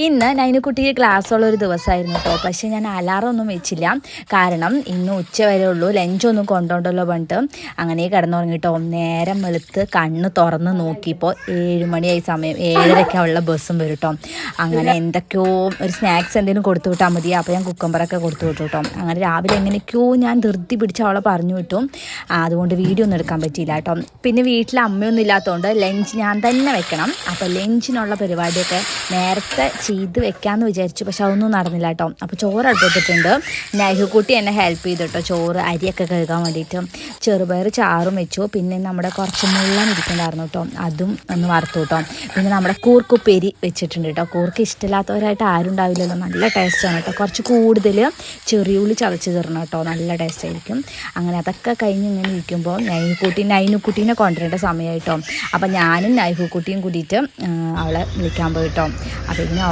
ഇന്ന് നൈനുക്കുട്ടിക്ക് ക്ലാസ്സുള്ളൊരു ദിവസമായിരുന്നു കേട്ടോ. പക്ഷേ ഞാൻ അലാറം ഒന്നും വെച്ചില്ല. കാരണം ഇന്ന് ഉച്ച വരെ ഉള്ളൂ, ലഞ്ചൊന്നും കൊണ്ടുപോകണ്ടല്ലോ പറഞ്ഞിട്ട് അങ്ങനെ കിടന്നുറങ്ങിട്ടോ. നേരം വെളുത്ത് കണ്ണ് തുറന്ന് നോക്കിയപ്പോൾ 7 മണിയായി സമയം. 7:30 ഉള്ള ബസ്സും വരും കേട്ടോ. അങ്ങനെ എന്തൊക്കെയോ ഒരു സ്നാക്സ് എന്തെങ്കിലും കൊടുത്തു വിട്ടാൽ മതി. അപ്പോൾ ഞാൻ കുക്കമ്പറൊക്കെ കൊടുത്തു വിട്ടു കേട്ടോ. അങ്ങനെ രാവിലെ എങ്ങനെയൊക്കെയോ ഞാൻ ധൃതി പിടിച്ച് അവളെ പറഞ്ഞു വിട്ടു. അതുകൊണ്ട് വീഡിയോ ഒന്നും എടുക്കാൻ പറ്റിയില്ല കേട്ടോ. പിന്നെ വീട്ടിൽ അമ്മയൊന്നും ഇല്ലാത്തതുകൊണ്ട് ലഞ്ച് ഞാൻ തന്നെ വെക്കണം. അപ്പോൾ ലഞ്ചിനുള്ള പരിപാടിയൊക്കെ നേരത്തെ ചെയ്ത് വെക്കാമെന്ന് വിചാരിച്ചു. പക്ഷെ അതൊന്നും നടന്നില്ല കേട്ടോ. അപ്പോൾ ചോറ് അടുപ്പത്തിട്ടുണ്ട്. നൈഹുക്കുട്ടി എന്നെ ഹെൽപ്പ് ചെയ്തു കേട്ടോ, ചോറ് അരിയൊക്കെ കഴുകാൻ വേണ്ടിയിട്ട്. ചെറുപയർ ചാറും വെച്ചു. പിന്നെ നമ്മുടെ കുറച്ച് മുള്ളൻ ഇരിക്കുന്നുണ്ടായിരുന്നു കേട്ടോ, അതും ഒന്ന് വറുത്തു കേട്ടോ. പിന്നെ നമ്മുടെ കൂർക്കുപ്പേരി വെച്ചിട്ടുണ്ട് കേട്ടോ. കൂർക്ക് ഇഷ്ടമില്ലാത്തവരായിട്ട് ആരും ഉണ്ടാവില്ലല്ലോ, നല്ല ടേസ്റ്റാണ് കേട്ടോ. കുറച്ച് കൂടുതൽ ചെറിയുള്ളി ചതച്ച് തരണം കേട്ടോ, നല്ല ടേസ്റ്റ് ആയിരിക്കും. അങ്ങനെ അതൊക്കെ കഴിഞ്ഞ് ഇങ്ങനെ ഇരിക്കുമ്പോൾ നൈനുക്കുട്ടീനെ കൊണ്ടുവരേണ്ട സമയമായിട്ടോ. അപ്പം ഞാനും നൈഹുക്കുട്ടിയും കൂടിയിട്ട് അവളെ വിളിക്കാൻ പോയിട്ടോ. അപ്പോൾ ഇതിന്